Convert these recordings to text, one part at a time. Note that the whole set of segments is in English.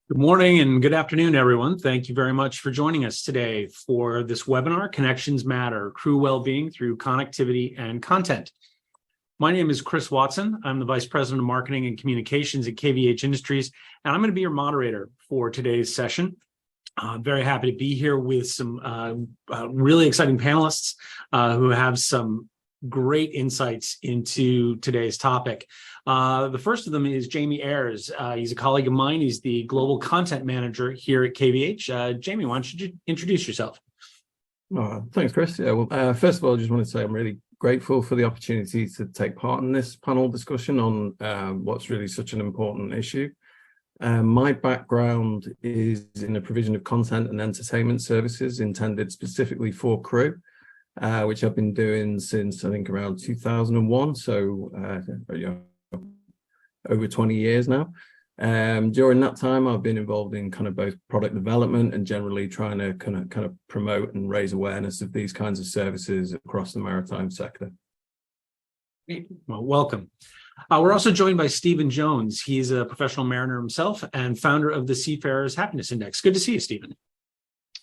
Good morning and good afternoon, everyone. Thank you very much for joining us today for this webinar, Connections Matter, Crew Wellbeing Through Connectivity and Content. My name is Chris Watson. I'm the Vice President of Marketing and Communications at KVH Industries, and I'm going to be your moderator for today's session. I'm very happy to be here with some really exciting panelists who have some great insights into today's topic. The first of them is Jamie Ayers. He's a colleague of mine. He's the Global Content Manager here at KVH. Jamie, why don't you introduce yourself? Thanks, Chris. First of all, I just want to say I'm really grateful for the opportunity to take part in this panel discussion on what's really such an important issue. My background is in the provision of content and entertainment services intended specifically for crew, which I've been doing since I think around 2001, so over 20 years now. During that time, I've been involved in kind of both product development and generally trying to kind of promote and raise awareness of these kinds of services across the maritime sector. Well, welcome. We're also joined by Stephen Jones. He's a professional mariner himself and founder of the Seafarers Happiness Index. Good to see you, Stephen.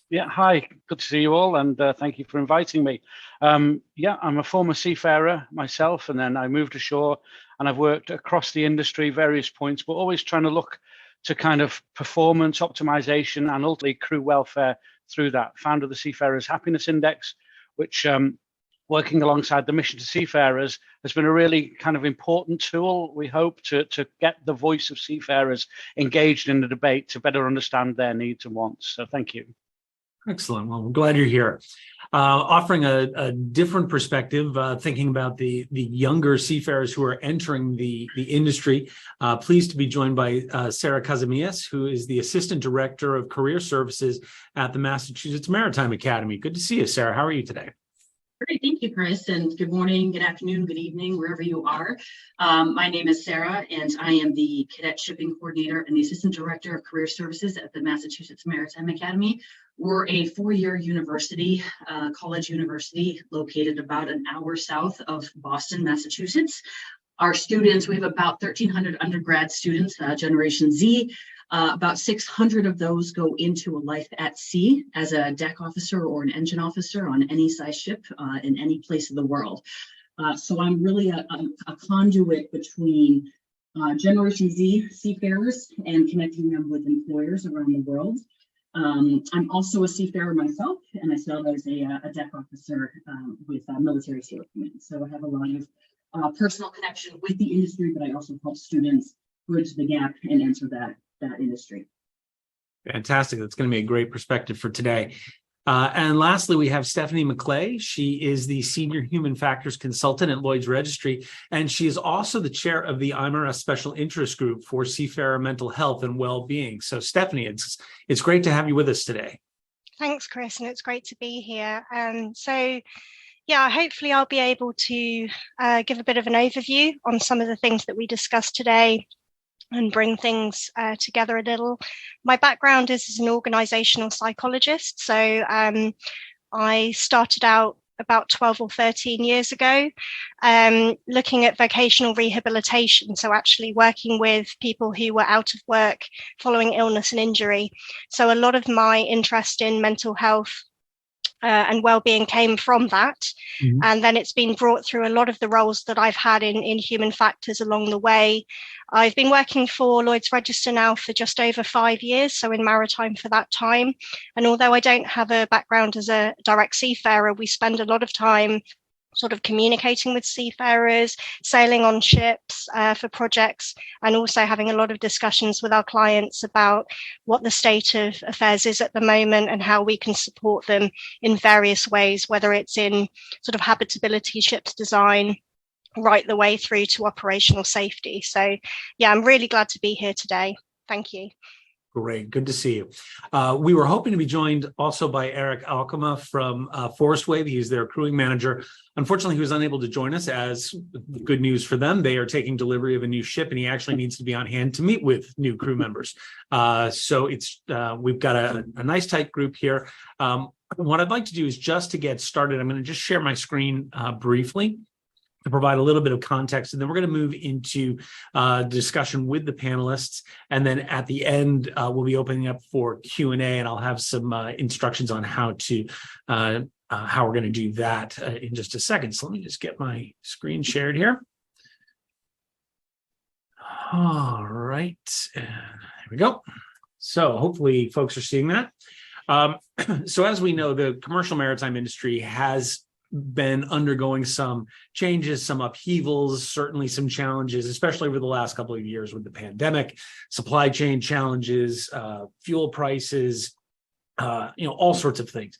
Yeah, hi, good to see you all, and thank you for inviting me. I'm a former seafarer myself, and then I moved ashore, and I've worked across the industry, various points, but always trying to look to kind of performance optimization and ultimately crew welfare through that. Founder of the Seafarers Happiness Index, which working alongside the Mission to Seafarers has been a really kind of important tool, we hope, to get the voice of seafarers engaged in the debate to better understand their needs and wants. So thank you. Excellent. Well, I'm glad you're here. Offering a different perspective, thinking about the younger seafarers who are entering the industry. Pleased to be joined by Sarah Casamillas, who is the Assistant Director of Career Services at the Massachusetts Maritime Academy. Good to see you, Sarah. How are you today? Great, thank you, Chris, and good morning, good afternoon, good evening, wherever you are. My name is Sarah, and I am the Cadet Shipping Coordinator and the Assistant Director of Career Services at the Massachusetts Maritime Academy. We're a four-year university, college university, located about an hour south of Boston, Massachusetts. Our students, we have about 1,300 undergrad students, Generation Z. About 600 of those go into a life at sea as a deck officer or an engine officer on any size ship in any place of the world. So I'm really a conduit between Generation Z seafarers and connecting them with employers around the world. I'm also a seafarer myself, and I serve as a deck officer with Military Sailor Command. So I have a lot of personal connection with the industry, but I also help students bridge the gap and enter that industry. Fantastic. That's going to be a great perspective for today. And lastly, we have Stephanie McClay. She is the Senior Human Factors Consultant at Lloyd's Registry, and she is also the chair of the IMarEST Special Interest Group for Seafarer Mental Health and Wellbeing. So Stephanie, it's great to have you with us today. Thanks, Chris, and it's great to be here. Hopefully I'll be able to give a bit of an overview on some of the things that we discussed today and bring things together a little. My background is as an organizational psychologist. So I started out about 12 or 13 years ago, looking at vocational rehabilitation. So actually working with people who were out of work following illness and injury. So a lot of my interest in mental health and well-being came from that. Mm-hmm. And then it's been brought through a lot of the roles that I've had in human factors along the way. I've been working for Lloyd's Register now for just over 5 years, so in maritime for that time. And although I don't have a background as a direct seafarer, we spend a lot of time sort of communicating with seafarers, sailing on ships for projects, and also having a lot of discussions with our clients about what the state of affairs is at the moment and how we can support them in various ways, whether it's in sort of habitability, ships design, right the way through to operational safety. So yeah, I'm really glad to be here today. Thank you. Great. Good to see you. We were hoping to be joined also by Eric Alkema from Forest Wave. He's their crewing manager. Unfortunately, he was unable to join us, as good news for them. They are taking delivery of a new ship, and he actually needs to be on hand to meet with new crew members. So we've got a nice tight group here. What I'd like to do is, just to get started, I'm going to just share my screen briefly. to provide a little bit of context, and then we're going to move into discussion with the panelists. And then at the end, we'll be opening up for Q&A, and I'll have some instructions on how we're going to do that in just a second. So let me just get my screen shared here. All right, and there we go. So hopefully folks are seeing that. So as we know, the commercial maritime industry has been undergoing some changes, some upheavals, certainly some challenges, especially over the last couple of years with the pandemic, supply chain challenges, fuel prices, all sorts of things.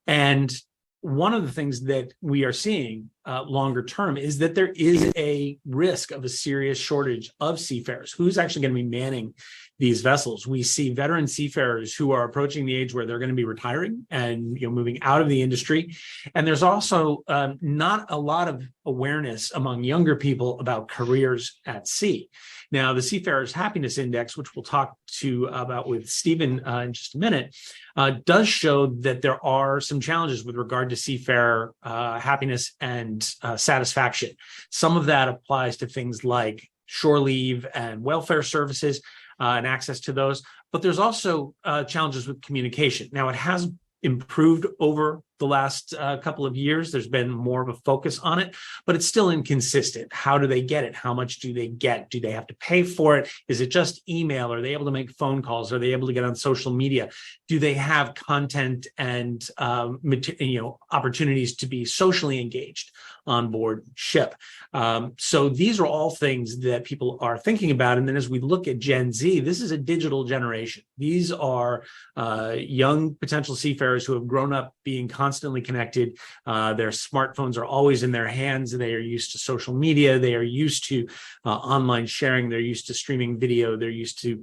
And one of the things that we are seeing longer term is that there is a risk of a serious shortage of seafarers. Who's actually going to be manning these vessels? We see veteran seafarers who are approaching the age where they're going to be retiring and moving out of the industry. And there's also not a lot of awareness among younger people about careers at sea. Now, the Seafarers Happiness Index, which we'll talk about with Stephen in just a minute, does show that there are some challenges with regard to seafarer happiness and satisfaction. Some of that applies to things like shore leave and welfare services and access to those, but there's also challenges with communication. Now, it has improved over the last couple of years. There's been more of a focus on it, but it's still inconsistent. How do they get it? How much do they get? Do they have to pay for it? Is it just email? Are they able to make phone calls? Are they able to get on social media? Do they have content and opportunities to be socially engaged on board ship? So these are all things that people are thinking about. And then as we look at Gen Z, this is a digital generation. These are young potential seafarers who have grown up being constantly connected. Their smartphones are always in their hands. They are used to social media. They are used to online sharing. They're used to streaming video. They're used to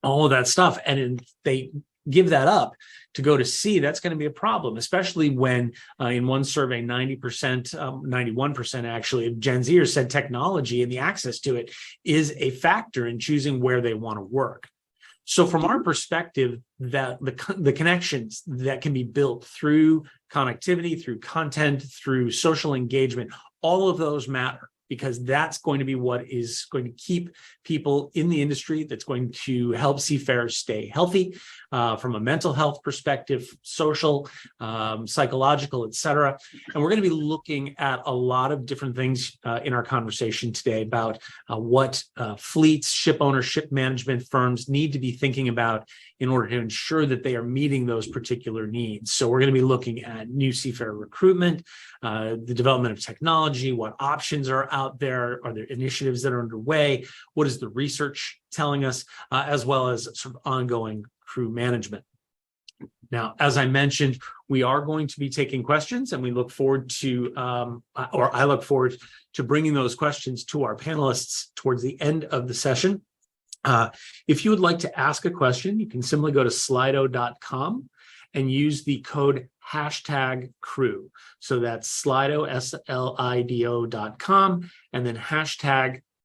all of that stuff. And they give that up to go to sea. That's going to be a problem, especially when in one survey, 90%, 91% actually of Gen Zers said technology and the access to it is a factor in choosing where they want to work. So from our perspective, that the connections that can be built through connectivity, through content, through social engagement, all of those matter, because that's going to be what is going to keep people in the industry, that's going to help seafarers stay healthy from a mental health perspective, social, psychological, et cetera. And we're going to be looking at a lot of different things in our conversation today about what fleets, ship owners, ship management firms need to be thinking about in order to ensure that they are meeting those particular needs. So we're going to be looking at new seafarer recruitment, the development of technology, what options are out there, are there initiatives that are underway, what is the research telling us, as well as sort of ongoing crew management. Now, as I mentioned, we are going to be taking questions, and we look forward to, I look forward to bringing those questions to our panelists towards the end of the session. If you would like to ask a question, you can simply go to slido.com and use the code #crew. So that's Slido, SLIDO.com, and then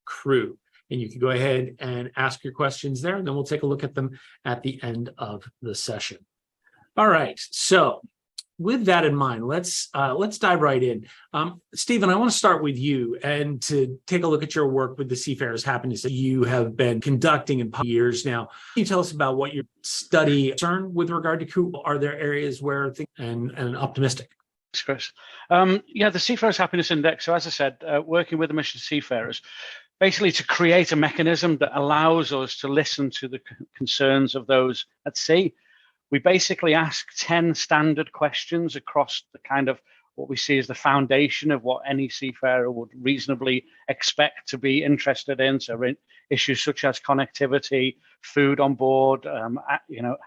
#crew. And you can go ahead and ask your questions there, and then we'll take a look at them at the end of the session. All right. So with that in mind, let's dive right in. Stephen, I want to start with you and to take a look at your work with the Seafarers Happiness that you have been conducting in years now. Can you tell us about what your study concerned with regard to crew? Are there areas where and optimistic? Thanks, Chris. The Seafarers Happiness Index. So as I said, working with the mission seafarers, basically to create a mechanism that allows us to listen to the concerns of those at sea. We basically ask 10 standard questions across the kind of what we see as the foundation of what any seafarer would reasonably expect to be interested in. So issues such as connectivity, food on board,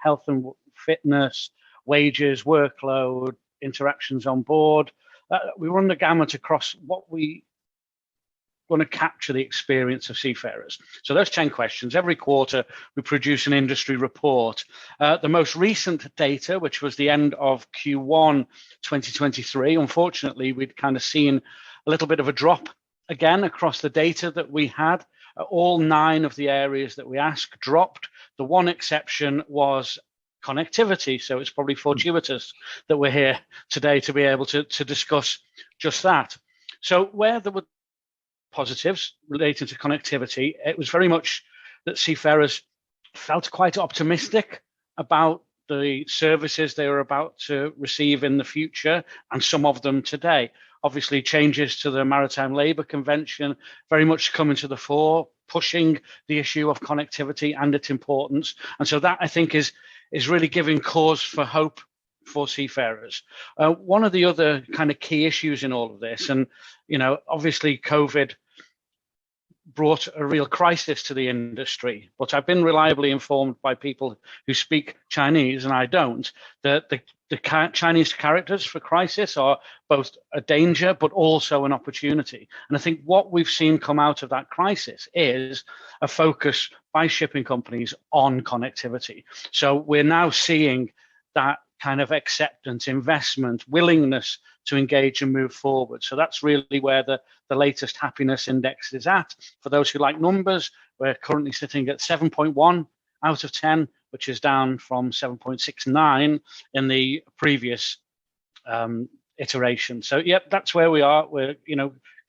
health and fitness, wages, workload, interactions on board. We run the gamut across what we want to capture the experience of seafarers. So those 10 questions, every quarter we produce an industry report. The most recent data, which was the end of Q1 2023, unfortunately, we'd kind of seen a little bit of a drop again across the data that we had. All 9 of the areas that we asked dropped. The one exception was connectivity. So it's probably fortuitous that we're here today to be able to discuss just that. So where there were positives relating to connectivity, it was very much that seafarers felt quite optimistic about the services they were about to receive in the future, and some of them today. Obviously, changes to the Maritime Labour Convention very much coming to the fore, pushing the issue of connectivity and its importance. And so that, I think, is really giving cause for hope for seafarers. One of the other kind of key issues in all of this, and obviously COVID brought a real crisis to the industry, but I've been reliably informed by people who speak Chinese, and I don't, that the Chinese characters for crisis are both a danger but also an opportunity. And I think what we've seen come out of that crisis is a focus by shipping companies on connectivity. So we're now seeing that kind of acceptance, investment, willingness to engage and move forward. So that's really where the latest happiness index is at. For those who like numbers, we're currently sitting at 7.1 out of 10, which is down from 7.69 in the previous iteration. So yep, that's where we are. We're,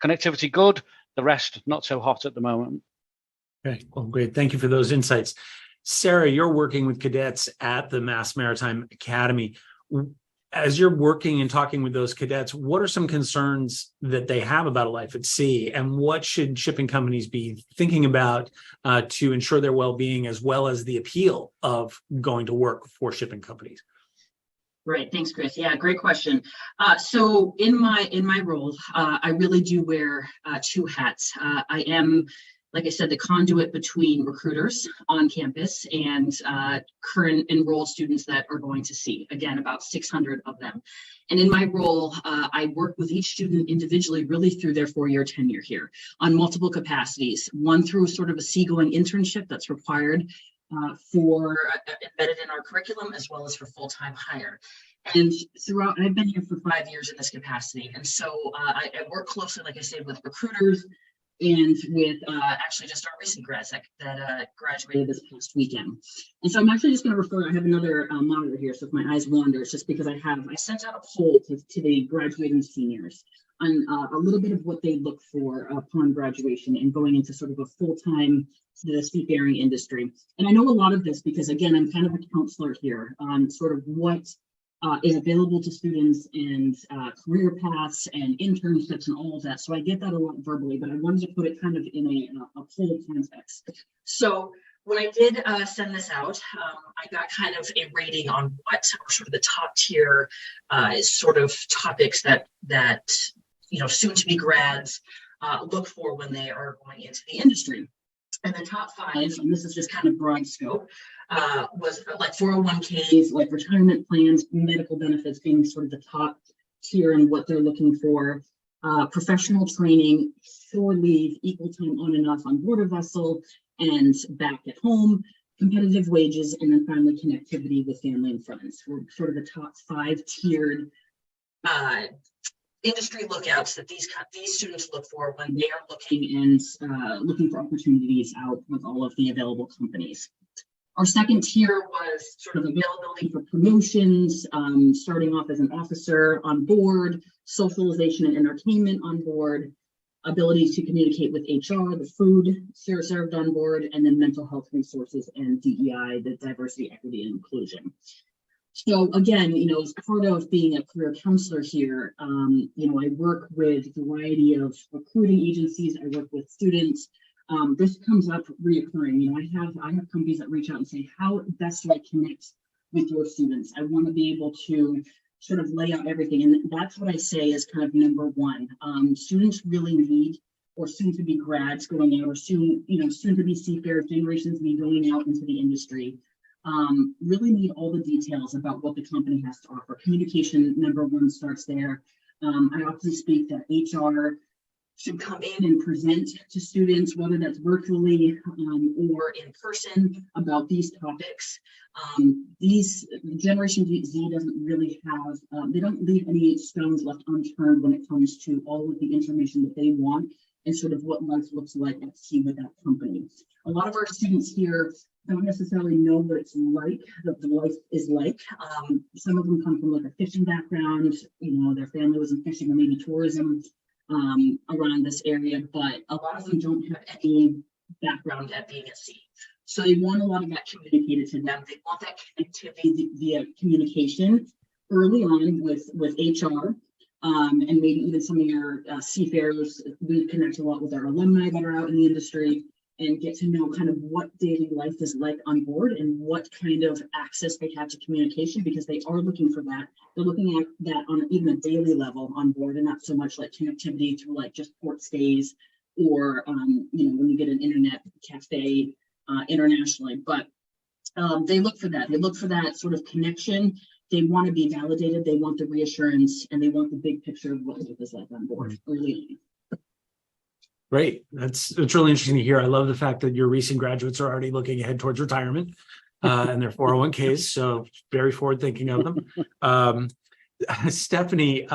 connectivity good, the rest not so hot at the moment. Okay, well, great. Thank you for those insights. Sarah, you're working with cadets at the Mass Maritime Academy. As you're working and talking with those cadets, what are some concerns that they have about a life at sea, and what should shipping companies be thinking about to ensure their well-being, as well as the appeal of going to work for shipping companies? Right. Thanks, Chris. Yeah, great question. So in my role, I really do wear two hats. I am, like I said, the conduit between recruiters on campus and current enrolled students that are going to sea. Again, about 600 of them. And in my role, I work with each student individually, really through their 4-year tenure here on multiple capacities. One through sort of a seagoing internship that's required for embedded in our curriculum, as well as for full-time hire. And throughout, I've been here for 5 years in this capacity. And so I work closely, like I said, with recruiters, and with actually just our recent grads that graduated this past weekend. And so I'm actually just going to refer, I have another monitor here, so if my eyes wander, it's just because I sent out a poll to the graduating seniors on a little bit of what they look for upon graduation and going into sort of a full-time seafaring industry. And I know a lot of this because, again, I'm kind of a counselor here on sort of what is available to students and career paths and internships and all of that. So I get that a lot verbally, but I wanted to put it kind of in a poll context. So when I did send this out, I got kind of a rating on what are sort of the top tier sort of topics that soon to be grads look for when they are going into the industry. And the top 5, and this is just kind of broad scope, was like 401ks, like retirement plans, medical benefits being sort of the top tier and what they're looking for, professional training, shore leave, equal time on and off on board a vessel and back at home, competitive wages, and then finally connectivity with family and friends. We're sort of the top 5 tiered industry lookouts that these students look for when they are looking for opportunities out with all of the available companies. Our second tier was sort of availability for promotions, starting off as an officer on board, socialization and entertainment on board, ability to communicate with HR, the food served on board, and then mental health resources and DEI, the diversity, equity, and inclusion. So again, as part of being a career counselor here, I work with a variety of recruiting agencies. I work with students. This comes up reoccurring. I have companies that reach out and say, how best do I connect with your students? I want to be able to sort of lay out everything. And that's what I say is kind of number one. Students really need, or soon to be grads going out, or soon to be seafarers, generations be going out into the industry. Really need all the details about what the company has to offer. Communication, number one, starts there. I often speak that HR should come in and present to students, whether that's virtually or in person, about these topics. These Generation Z doesn't really have, they don't leave any stones left unturned when it comes to all of the information that they want and sort of what life looks like at sea with that company. A lot of our students here don't necessarily know what it's like, that the life is like. Some of them come from like a fishing background, their family was in fishing or maybe tourism. around this area, but a lot of them don't have any background at being at sea. So they want a lot of that communicated to them. They want that connectivity via communication early on with HR, and maybe even some of your seafarers. We connect a lot with our alumni that are out in the industry and get to know kind of what daily life is like on board and what kind of access they have to communication, because they are looking for that. They're looking at that on even a daily level on board, and not so much like connectivity through like just port stays or when you get an internet cafe internationally. But they look for that. They look for that sort of connection. They want to be validated. They want the reassurance, and they want the big picture of what life is like on board early on. Great. That's really interesting to hear. I love the fact that your recent graduates are already looking ahead towards retirement and their 401ks. So very forward thinking of them. Stephanie,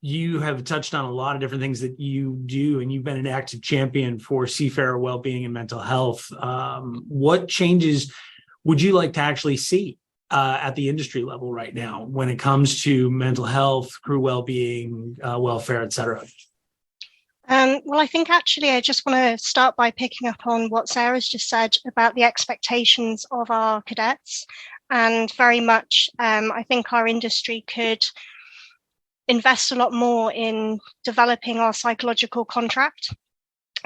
you have touched on a lot of different things that you do, and you've been an active champion for seafarer well-being and mental health. What changes would you like to actually see at the industry level right now when it comes to mental health, crew well-being, welfare, et cetera? Well, I think actually I just want to start by picking up on what Sarah's just said about the expectations of our cadets. And very much, I think our industry could invest a lot more in developing our psychological contract,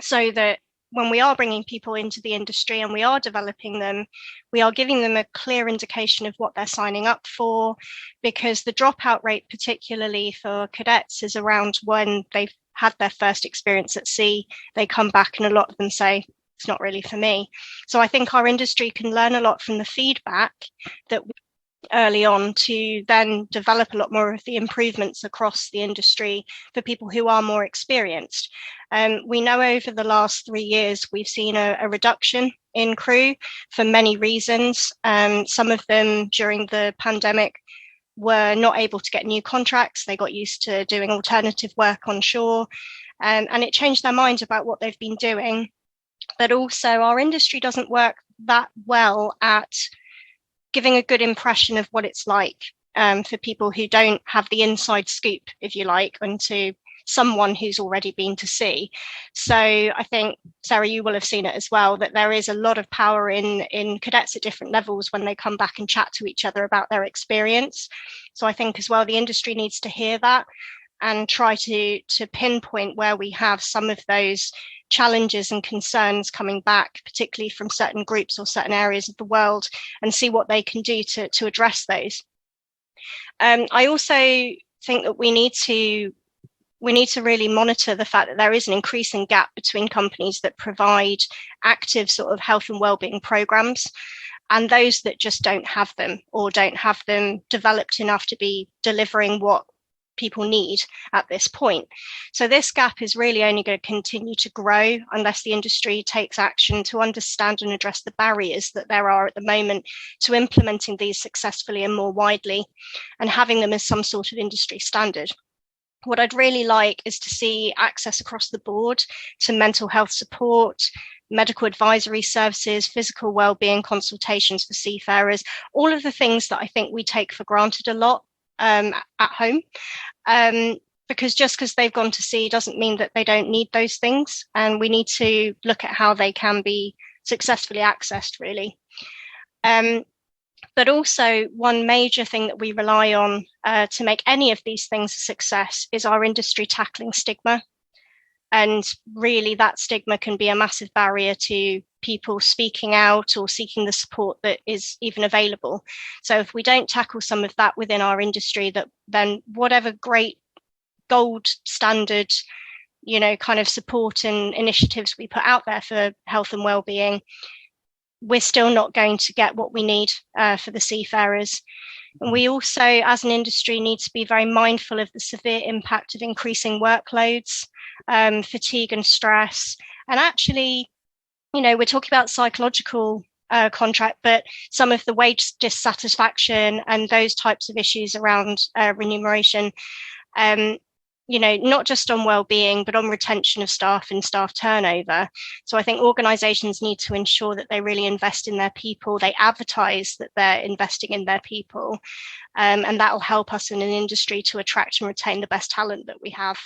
so that when we are bringing people into the industry and we are developing them, we are giving them a clear indication of what they're signing up for, because the dropout rate, particularly for cadets, is around when they've had their first experience at sea. They come back and a lot of them say, it's not really for me. So I think our industry can learn a lot from the feedback that we early on to then develop a lot more of the improvements across the industry for people who are more experienced. We know over the last 3 years, we've seen a reduction in crew for many reasons. Some of them during the pandemic were not able to get new contracts. They got used to doing alternative work on shore, and it changed their minds about what they've been doing. But also our industry doesn't work that well at giving a good impression of what it's like for people who don't have the inside scoop, if you like, into someone who's already been to sea. So I think, Sarah, you will have seen it as well, that there is a lot of power in cadets at different levels when they come back and chat to each other about their experience. So I think as well, the industry needs to hear that and try to pinpoint where we have some of those challenges and concerns coming back, particularly from certain groups or certain areas of the world, and see what they can do to address those. I also think that we need to really monitor the fact that there is an increasing gap between companies that provide active sort of health and wellbeing programs and those that just don't have them, or don't have them developed enough to be delivering what people need at this point. So this gap is really only going to continue to grow unless the industry takes action to understand and address the barriers that there are at the moment to implementing these successfully and more widely, and having them as some sort of industry standard. What I'd really like is to see access across the board to mental health support, medical advisory services, physical wellbeing consultations for seafarers, all of the things that I think we take for granted a lot at home. Because just because they've gone to sea doesn't mean that they don't need those things. And we need to look at how they can be successfully accessed, really. But also one major thing that we rely on to make any of these things a success is our industry tackling stigma. And really that stigma can be a massive barrier to people speaking out or seeking the support that is even available. So if we don't tackle some of that within our industry, that then whatever great gold standard, kind of support and initiatives we put out there for health and wellbeing, we're still not going to get what we need for the seafarers. And we also, as an industry, need to be very mindful of the severe impact of increasing workloads, fatigue and stress. And actually, we're talking about psychological contract, but some of the wage dissatisfaction and those types of issues around remuneration not just on well-being, but on retention of staff and staff turnover. So I think organisations need to ensure that they really invest in their people. They advertise that they're investing in their people, and that will help us in an industry to attract and retain the best talent that we have.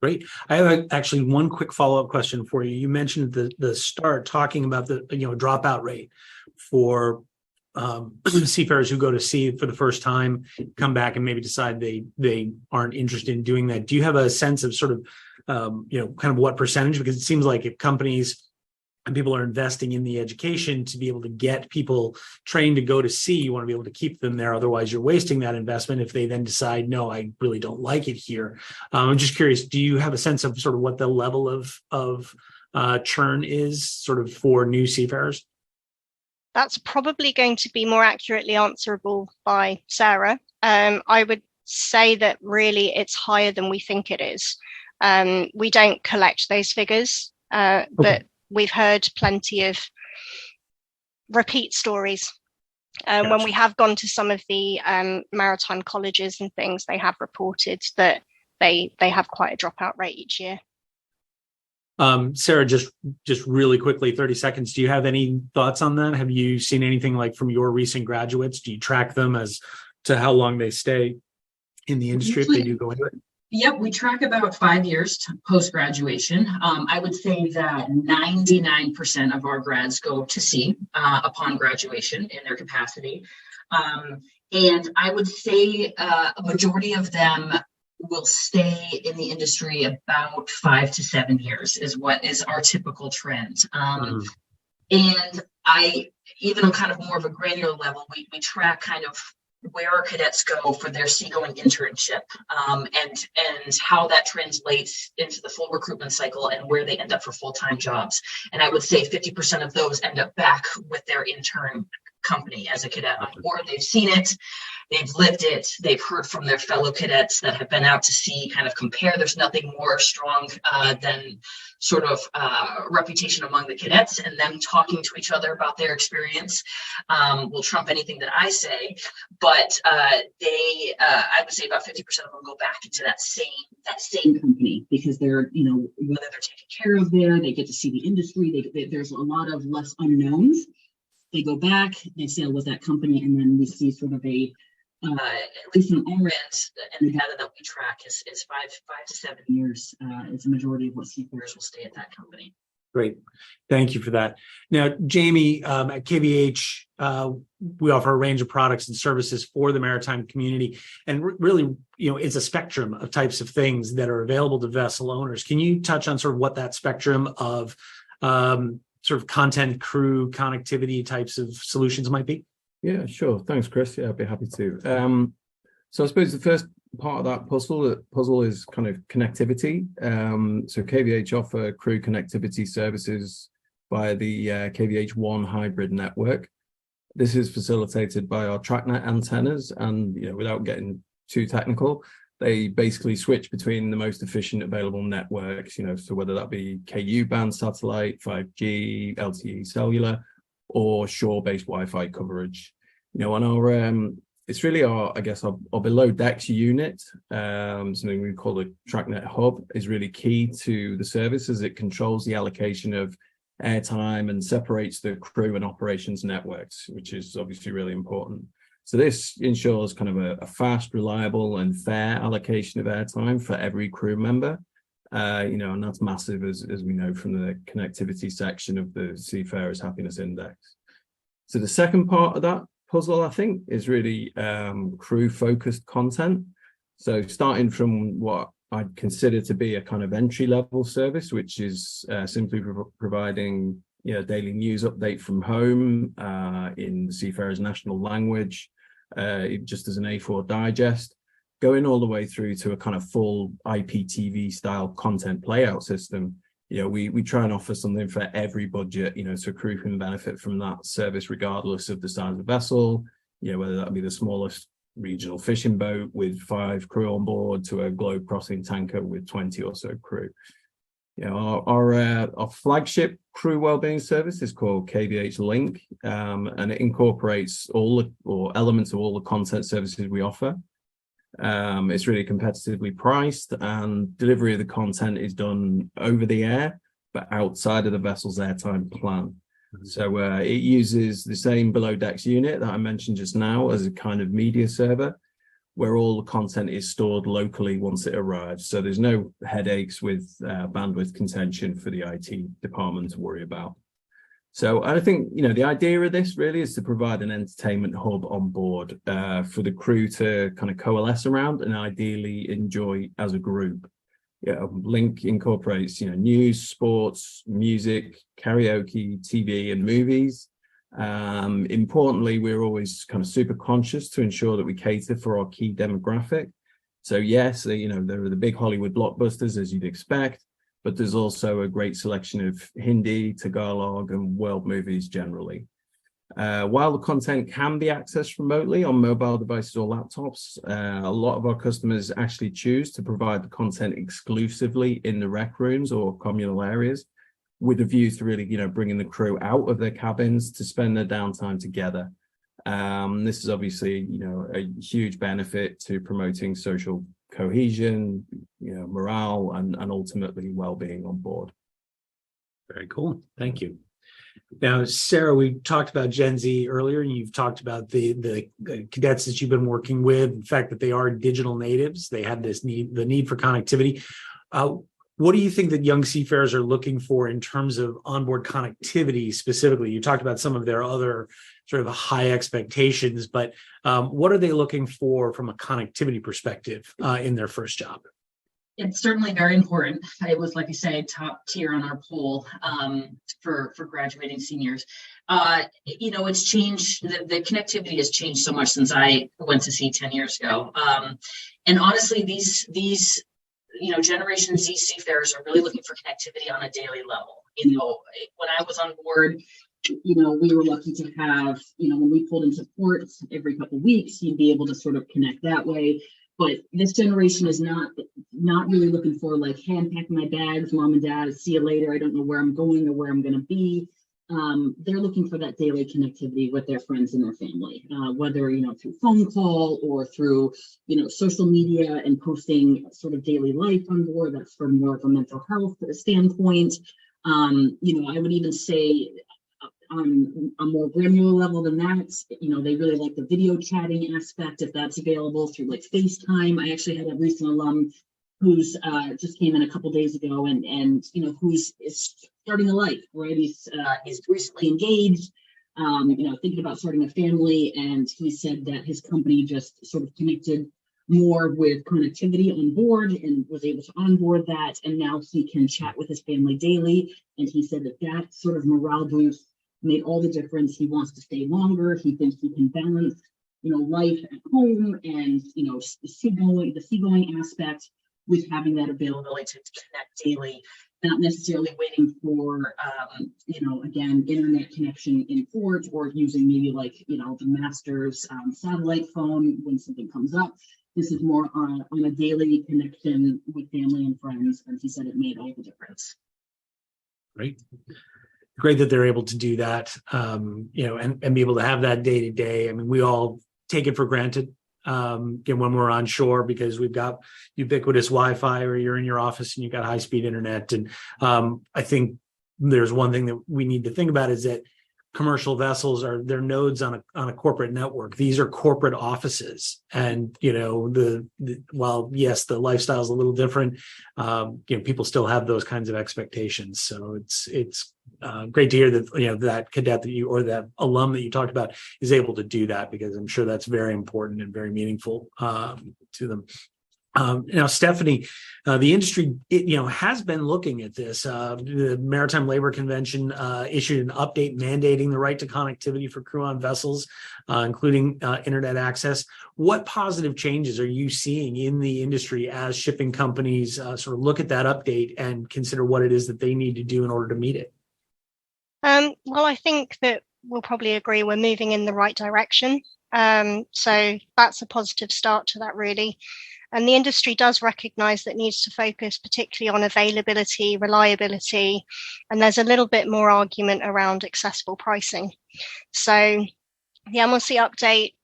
Great. I have actually one quick follow-up question for you. You mentioned the start talking about the dropout rate for seafarers who go to sea for the first time, come back and maybe decide they aren't interested in doing that. Do you have a sense of sort of kind of what percentage? Because it seems like if companies and people are investing in the education to be able to get people trained to go to sea, you want to be able to keep them there. Otherwise, you're wasting that investment if they then decide, no, I really don't like it here. I'm just curious, do you have a sense of sort of what the level of churn is sort of for new seafarers? That's probably going to be more accurately answerable by Sarah. I would say that really it's higher than we think it is. We don't collect those figures, but we've heard plenty of repeat stories. Gotcha. When we have gone to some of the maritime colleges and things, they have reported that they have quite a dropout rate each year. Sarah, just really quickly, 30 seconds. Do you have any thoughts on that? Have you seen anything like from your recent graduates? Do you track them as to how long they stay in the industry if they do go into it? Yep, we track about 5 years post-graduation. I would say that 99% of our grads go to sea upon graduation in their capacity. And I would say a majority of them will stay in the industry about 5 to 7 years is what is our typical trend. And even on kind of more of a granular level, we track kind of where our cadets go for their seagoing internship, and how that translates into the full recruitment cycle and where they end up for full-time jobs. And I would say 50% of those end up back with their intern company as a cadet on board. They've seen it, they've lived it, they've heard from their fellow cadets that have been out to sea, kind of compare. There's nothing more strong than sort of reputation among the cadets, and them talking to each other about their experience will trump anything that I say. But I would say about 50% of them go back into that same company, because they're, whether they're taken care of there, they get to see the industry, there's a lot of less unknowns. They go back, they sail with that company, and then we see sort of at least on our end, and the data that we track is 5 to 7 years. It's a majority of what seafarers will stay at that company. Great. Thank you for that. Now, Jamie, at KVH, we offer a range of products and services for the maritime community. And really, it's a spectrum of types of things that are available to vessel owners. Can you touch on sort of what that spectrum of sort of content, crew, connectivity types of solutions might be? Yeah, sure. Thanks, Chris. Yeah, I'd be happy to. So I suppose the first part of that puzzle is kind of connectivity. So KVH offer crew connectivity services via the KVH One hybrid network. This is facilitated by our TrackNet antennas, and without getting too technical, they basically switch between the most efficient available networks. So whether that be KU band satellite, 5G, LTE cellular, or shore-based Wi-Fi coverage. On our it's really our below decks unit, something we call the TrackNet hub, is really key to the service, as it controls the allocation of airtime and separates the crew and operations networks, which is obviously really important. So this ensures kind of a fast, reliable, and fair allocation of airtime for every crew member. And that's massive, as we know from the connectivity section of the Seafarers Happiness Index. So the second part of that puzzle, I think, is really crew-focused content. So starting from what I'd consider to be a kind of entry-level service, which is simply providing daily news update from home in the Seafarers' national language, just as an A4 digest, going all the way through to a kind of full IPTV style content playout system. We try and offer something for every budget, so crew can benefit from that service regardless of the size of the vessel, whether that be the smallest regional fishing boat with 5 crew on board to a globe crossing tanker with 20 or so crew. Our flagship crew wellbeing service is called KVH Link, and it incorporates all elements of all the content services we offer. It's really competitively priced, and delivery of the content is done over the air, but outside of the vessel's airtime plan. So it uses the same below decks unit that I mentioned just now as a kind of media server, where all the content is stored locally once it arrives. So there's no headaches with bandwidth contention for the IT department to worry about. So I think, the idea of this really is to provide an entertainment hub on board for the crew to kind of coalesce around and ideally enjoy as a group. Link incorporates, news, sports, music, karaoke, TV, and movies. Importantly, we're always kind of super conscious to ensure that we cater for our key demographic. So yes, there are the big Hollywood blockbusters, as you'd expect, but there's also a great selection of Hindi, Tagalog, and world movies generally. While the content can be accessed remotely on mobile devices or laptops, a lot of our customers actually choose to provide the content exclusively in the rec rooms or communal areas, with a view to really, bringing the crew out of their cabins to spend their downtime together. This is obviously, a huge benefit to promoting social cohesion, morale, and ultimately well-being on board. Very cool. Thank you. Now, Sarah, we talked about Gen Z earlier, and you've talked about the cadets that you've been working with, the fact that they are digital natives. They have the need for connectivity. What do you think that young seafarers are looking for in terms of onboard connectivity specifically? You talked about some of their other sort of high expectations, but what are they looking for from a connectivity perspective in their first job? It's certainly very important. It was, like you say, top tier on our poll for graduating seniors. It's changed. The connectivity has changed so much since I went to sea 10 years ago. And honestly, these Generation Z seafarers are really looking for connectivity on a daily level. When I was on board, we were lucky to have, when we pulled into port every couple of weeks, you'd be able to sort of connect that way. But this generation is not really looking for like, hey, I'm packing my bags, mom and dad, see you later. I don't know where I'm going or where I'm going to be. They're looking for that daily connectivity with their friends and their family, whether, through phone call or through, social media and posting sort of daily life on board. That's from more of a mental health standpoint. I would even say on a more granular level than that, they really like the video chatting aspect, if that's available through like FaceTime. I actually had a recent alum who's just came in a couple days ago and who's is starting a life, right? He's recently engaged, thinking about starting a family, and he said that his company just sort of connected more with connectivity on board and was able to onboard that, and now he can chat with his family daily. And he said that sort of morale boost made all the difference. He wants to stay longer. He thinks he can balance, life at home and, the seagoing aspect with having that availability to connect daily, not necessarily waiting for, again, internet connection in port or using maybe like, the master's satellite phone when something comes up. This is more on a daily connection with family and friends. And he said it made all the difference. Great that they're able to do that, and be able to have that day to day. I mean, we all take it for granted when we're on shore because we've got ubiquitous Wi-Fi, or you're in your office and you've got high-speed internet. And I think there's one thing that we need to think about is that commercial vessels they're nodes on a corporate network. These are corporate offices, and while yes, the lifestyle is a little different, people still have those kinds of expectations. So it's great to hear that that cadet or that alum that you talked about is able to do that, because I'm sure that's very important and very meaningful to them. Now, Stephanie, the industry, has been looking at this. The Maritime Labor Convention issued an update mandating the right to connectivity for crew on vessels, including internet access. What positive changes are you seeing in the industry as shipping companies sort of look at that update and consider what it is that they need to do in order to meet it? Well, I think that we'll probably agree we're moving in the right direction. So that's a positive start to that, really. And the industry does recognise that it needs to focus particularly on availability, reliability, and there's a little bit more argument around accessible pricing. So the MLC update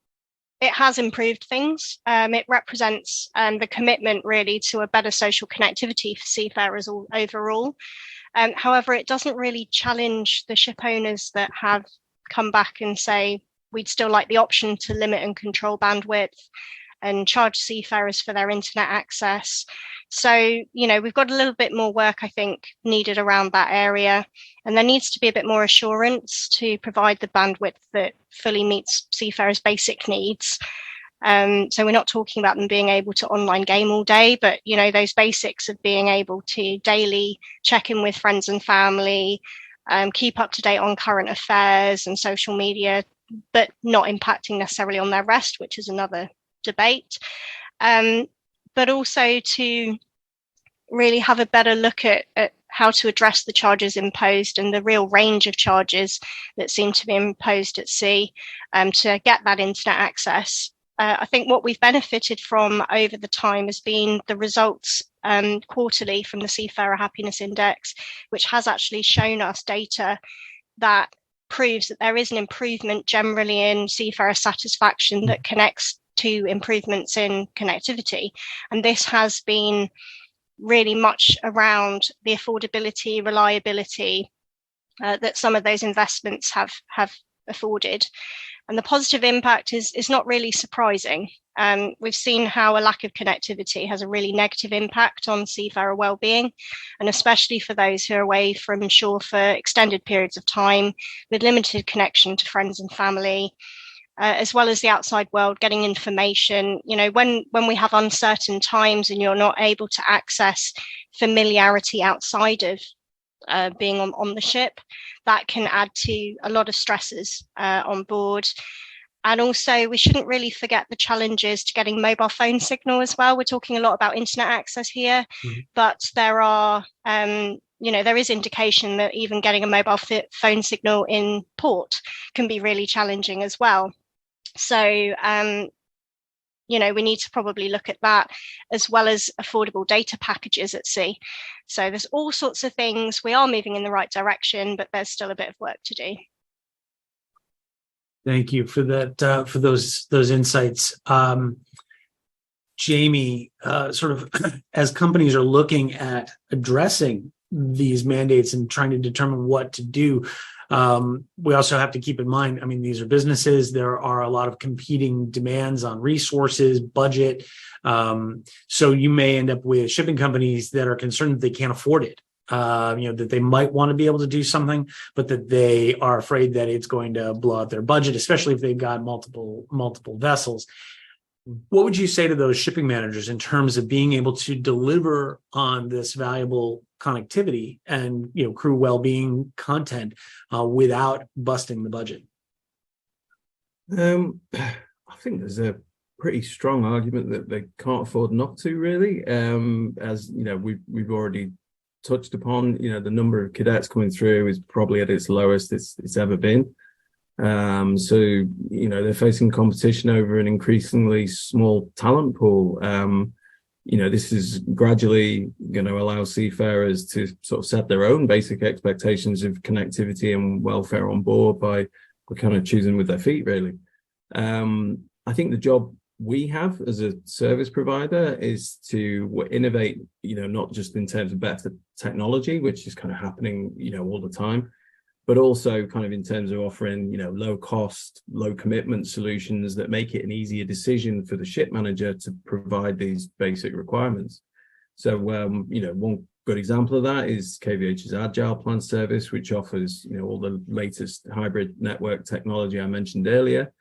it has improved things. It represents the commitment really to a better social connectivity for seafarers overall. However, it doesn't really challenge the ship owners that have come back and say, we'd still like the option to limit and control bandwidth and charge seafarers for their internet access. So, you know, we've got a little bit more work, I think, needed around that area. And there needs to be a bit more assurance to provide the bandwidth that fully meets seafarers' basic needs. So we're not talking about them being able to online game all day, but, you know, those basics of being able to daily check in with friends and family, keep up to date on current affairs and social media, but not impacting necessarily on their rest, which is another debate. But also to really have a better look at how to address the charges imposed and the real range of charges that seem to be imposed at sea to get that internet access. I think what we've benefited from over the time has been the results quarterly from the Seafarer Happiness Index, which has actually shown us data that proves that there is an improvement generally in seafarer satisfaction that connects to improvements in connectivity. And this has been really much around the affordability, reliability that some of those investments have afforded. And the positive impact is not really surprising. We've seen how a lack of connectivity has a really negative impact on seafarer well-being, and especially for those who are away from shore for extended periods of time with limited connection to friends and family, as well as the outside world, getting information. You know, when we have uncertain times and you're not able to access familiarity outside of being on the ship, that can add to a lot of stresses on board. And also, we shouldn't really forget the challenges to getting mobile phone signal as well. We're talking a lot about internet access here, but there are, you know, there is indication that even getting a mobile phone signal in port can be really challenging as well. So, you know, we need to probably look at that, as well as affordable data packages at sea. So there's all sorts of things. We are moving in the right direction, but there's still a bit of work to do. Thank you for that, for those insights. Jamie, sort of as companies are looking at addressing these mandates and trying to determine what to do, we also have to keep in mind, I mean, these are businesses. There are a lot of competing demands on resources, budget. So you may end up with shipping companies that are concerned that they can't afford it. You know, that they might want to be able to do something, but that they are afraid that it's going to blow out their budget, especially if they've got multiple vessels. What would you say to those shipping managers in terms of being able to deliver on this valuable connectivity and, you know, crew well-being content without busting the budget? I think there's a pretty strong argument that they can't afford not to, really. As you know, we've already touched upon, you know, the number of cadets coming through is probably at its lowest it's ever been. So, you know, they're facing competition over an increasingly small talent pool. You know, this is gradually going to allow seafarers to sort of set their own basic expectations of connectivity and welfare on board by kind of choosing with their feet, really. I think the job we have as a service provider is to innovate, you know, not just in terms of better technology, which is kind of happening, you know, all the time, but also kind of in terms of offering, you know, low cost, low commitment solutions that make it an easier decision for the ship manager to provide these basic requirements. So, you know, one good example of that is KVH's Agile Plan service, which offers, you know, all the latest hybrid network technology I mentioned earlier.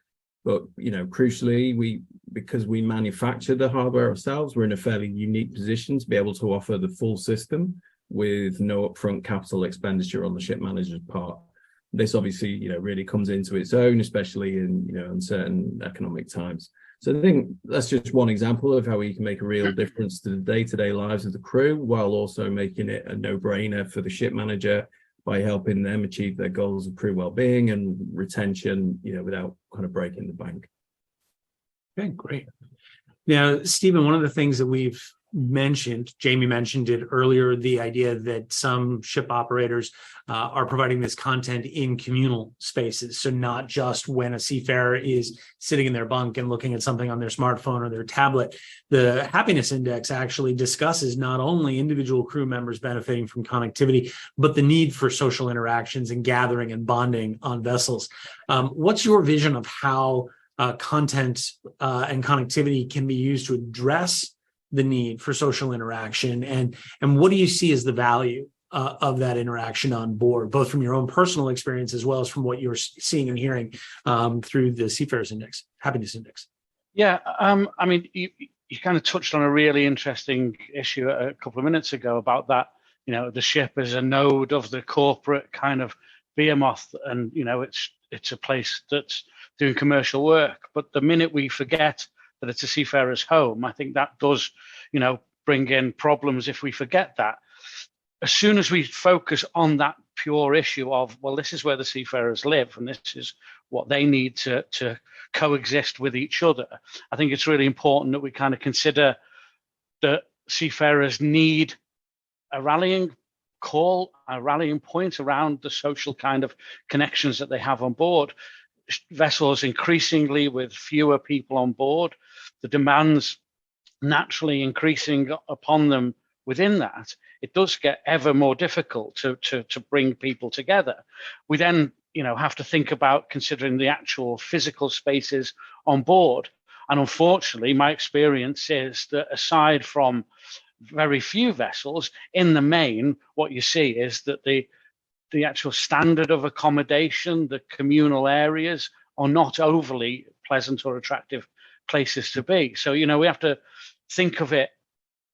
But, you know, crucially, because we manufacture the hardware ourselves, we're in a fairly unique position to be able to offer the full system with no upfront capital expenditure on the ship manager's part. This obviously, you know, really comes into its own, especially in, you know, uncertain economic times. So I think that's just one example of how we can make a real difference to the day-to-day lives of the crew, while also making it a no-brainer for the ship manager by helping them achieve their goals of crew well-being and retention, you know, without kind of breaking the bank. Okay, great. Now, Stephen, one of the things that we've Jamie mentioned it earlier, the idea that some ship operators are providing this content in communal spaces. So not just when a seafarer is sitting in their bunk and looking at something on their smartphone or their tablet. The happiness index actually discusses not only individual crew members benefiting from connectivity, but the need for social interactions and gathering and bonding on vessels. What's your vision of how content and connectivity can be used to address the need for social interaction, and what do you see as the value of that interaction on board, both from your own personal experience as well as from what you're seeing and hearing through the Seafarers Index, Happiness Index? Yeah, I mean, you kind of touched on a really interesting issue a couple of minutes ago about that. You know, the ship is a node of the corporate kind of behemoth, and you know, it's a place that's doing commercial work. But the minute we forget that it's a seafarer's home, I think that does, you know, bring in problems if we forget that. As soon as we focus on that pure issue of, well, this is where the seafarers live and this is what they need to coexist with each other, I think it's really important that we kind of consider that seafarers need a rallying call, a rallying point around the social kind of connections that they have on board. Vessels increasingly with fewer people on board, the demands naturally increasing upon them within that, it does get ever more difficult to bring people together. We then, you know, have to think about considering the actual physical spaces on board. And unfortunately, my experience is that aside from very few vessels, in the main, what you see is that the actual standard of accommodation, the communal areas are not overly pleasant or attractive places to be. So, you know, we have to think of it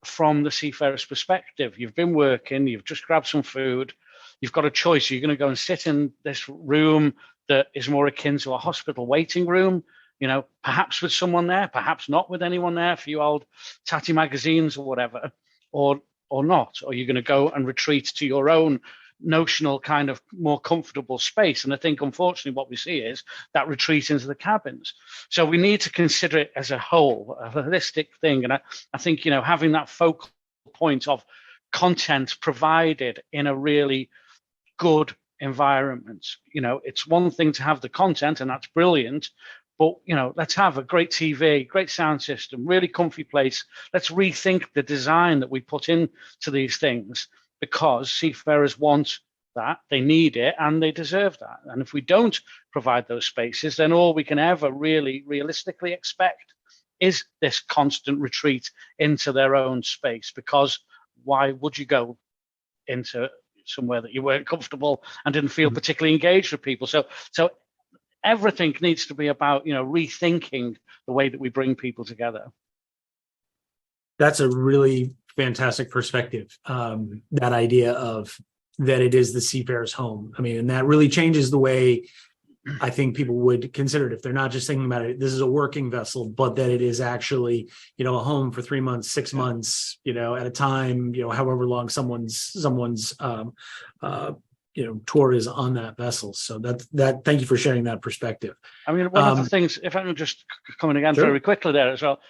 from the seafarer's perspective. You've been working, you've just grabbed some food, you've got a choice. You're going to go and sit in this room that is more akin to a hospital waiting room, you know, perhaps with someone there, perhaps not with anyone there, a few old tatty magazines or whatever, or not. Or you're going to go and retreat to your own notional kind of more comfortable space. And I think unfortunately what we see is that retreat into the cabins. So we need to consider it as a whole, a holistic thing. And I think, you know, having that focal point of content provided in a really good environment, you know, it's one thing to have the content and that's brilliant, but, you know, let's have a great TV, great sound system, really comfy place. Let's rethink the design that we put into these things, because seafarers want that, they need it, and they deserve that. And if we don't provide those spaces, then all we can ever really realistically expect is this constant retreat into their own space, because why would you go into somewhere that you weren't comfortable and didn't feel particularly engaged with people? So everything needs to be about, you know, rethinking the way that we bring people together. That's a really fantastic perspective. That idea of that it is the seafarer's home. I mean, and that really changes the way I think people would consider it. If they're not just thinking about it, this is a working vessel, but that it is actually, you know, a home for 3 months, 6 months, you know, at a time, you know, however long someone's you know, tour is on that vessel. So that thank you for sharing that perspective. I mean, one of the things, if I can just come in again very quickly there as well,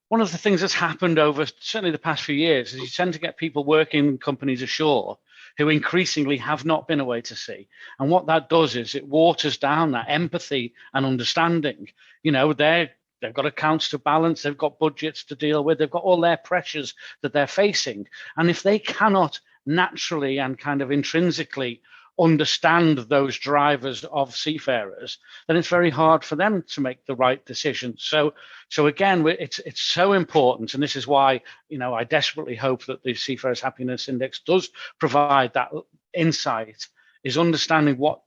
one of the things that's happened over certainly the past few years is you tend to get people working in companies ashore who increasingly have not been away to sea. And what that does is it waters down that empathy and understanding. You know, they've got accounts to balance, they've got budgets to deal with, they've got all their pressures that they're facing. And if they cannot naturally and kind of intrinsically understand those drivers of seafarers, then it's very hard for them to make the right decision. So again, it's so important, and this is why, you know, I desperately hope that the Seafarers Happiness Index does provide that insight, is understanding what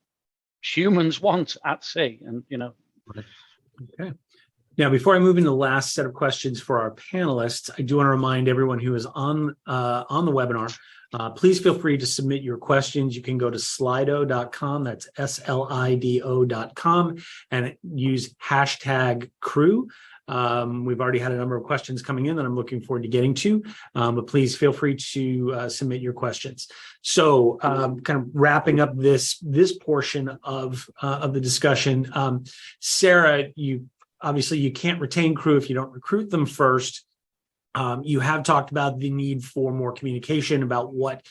humans want at sea, and you know. Okay. Now, before I move into the last set of questions for our panelists, I do want to remind everyone who is on the webinar, please feel free to submit your questions. You can go to slido.com, that's SLIDO.com, and use hashtag crew. We've already had a number of questions coming in that I'm looking forward to getting to, but please feel free to submit your questions. So kind of wrapping up this portion of the discussion, Sarah, obviously you can't retain crew if you don't recruit them first. You have talked about the need for more communication about what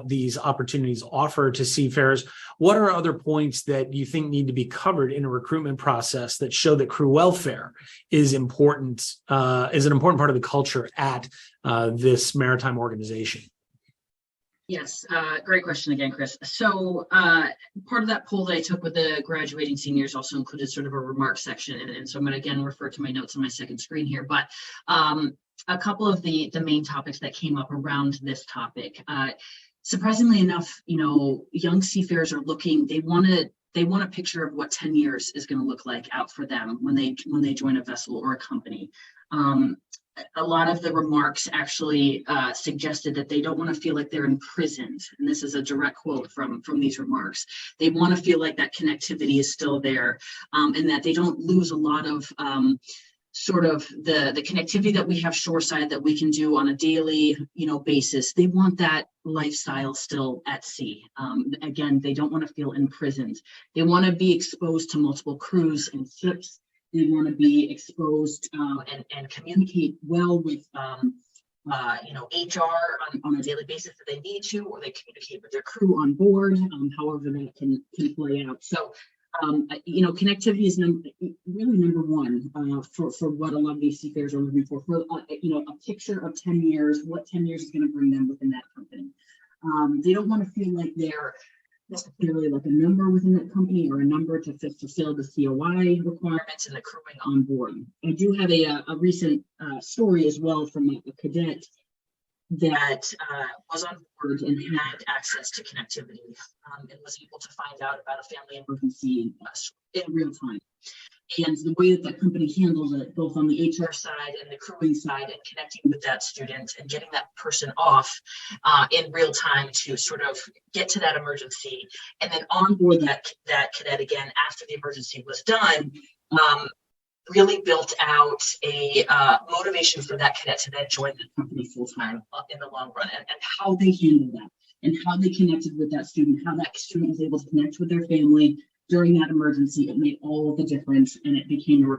these opportunities offer to seafarers. What are other points that you think need to be covered in a recruitment process that show that crew welfare is important, is an important part of the culture at this maritime organization? Yes, great question again, Chris. So part of that poll that I took with the graduating seniors also included sort of a remarks section. And so I'm going to again refer to my notes on my second screen here. But a couple of the main topics that came up around this topic. Surprisingly enough, young seafarers are looking, they want a picture of what 10 years is going to look like out for them when they join a vessel or a company. A lot of the remarks actually suggested that they don't want to feel like they're imprisoned. And this is a direct quote from these remarks. They want to feel like that connectivity is still there, and that they don't lose a lot of sort of the connectivity that we have shoreside that we can do on a daily, basis. They want that lifestyle still at sea. Again, they don't want to feel imprisoned. They want to be exposed to multiple crews and ships. They want to be exposed and communicate well with, HR on a daily basis if they need to, or they communicate with their crew on board, however that can play out. So, connectivity is really number one for what a lot of these seafarers are looking for a picture of 10 years, what 10 years is going to bring them within that company. They don't want to feel like they're necessarily like a number within that company or a number to fulfill the COI requirements and the crewing on board. I do have a recent story as well from a cadet that was on board and had access to connectivity and was able to find out about a family emergency in real time. And the way that the company handled it, both on the HR side and the crewing side, and connecting with that student and getting that person off in real time to sort of get to that emergency, and then onboard that cadet again after the emergency was done, really built out a motivation for that cadet to then join the company full time in the long run, and how they handled that, and how they connected with that student, how that student was able to connect with their family during that emergency. It made all of the difference, and it became a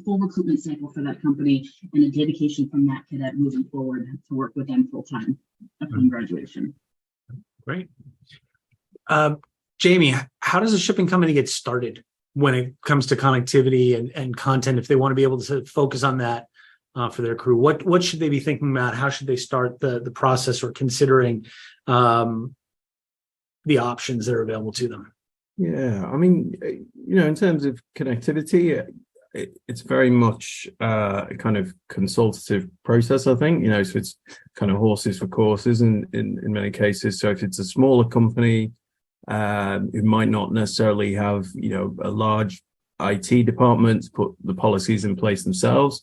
full recruitment cycle for that company, and a dedication from that cadet moving forward to work with them full time upon graduation. Great. Jamie, how does a shipping company get started when it comes to connectivity and content, if they want to be able to focus on that for their crew? What should they be thinking about? How should they start the process or considering the options that are available to them? Yeah, I mean, in terms of connectivity, it's very much a kind of consultative process, I think, so it's kind of horses for courses in many cases. So if it's a smaller company who might not necessarily have, a large IT department to put the policies in place themselves,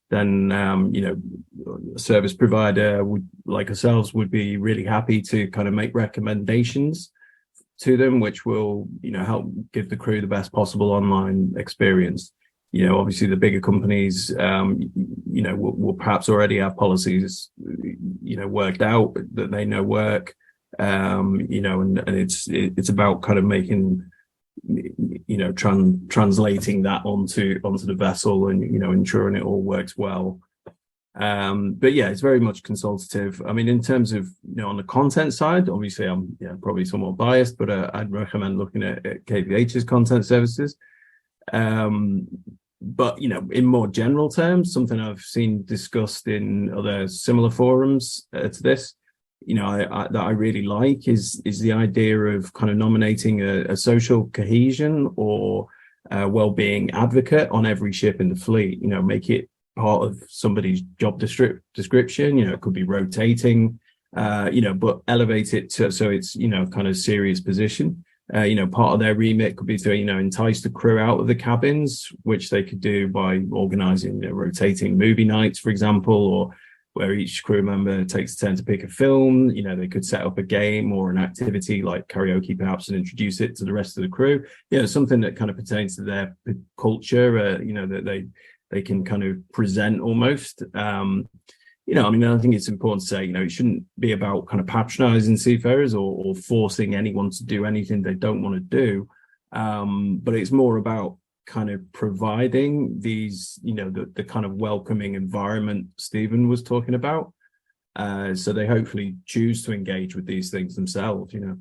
then, a service provider like ourselves would be really happy to kind of make recommendations to them, which will, help give the crew the best possible online experience. Obviously the bigger companies, will perhaps already have policies, worked out that they know work, and it's about kind of making, translating that onto the vessel and, ensuring it all works well. But yeah, it's very much consultative. I mean, in terms of, on the content side, obviously I'm probably somewhat biased, but I'd recommend looking at KVH's content services. But, in more general terms, something I've seen discussed in other similar forums to this, that I really like is the idea of kind of nominating a social cohesion or a well-being advocate on every ship in the fleet, make it part of somebody's job description. It could be rotating, but elevate it so it's, kind of serious position. Part of their remit could be to, entice the crew out of the cabins, which they could do by organizing rotating movie nights, for example, or where each crew member takes a turn to pick a film. They could set up a game or an activity like karaoke perhaps and introduce it to the rest of the crew. Something that kind of pertains to their culture, that they can kind of present almost. I think it's important to say, it shouldn't be about kind of patronizing seafarers or forcing anyone to do anything they don't want to do. But it's more about, kind of providing these, the kind of welcoming environment Stephen was talking about. So they hopefully choose to engage with these things themselves, I think,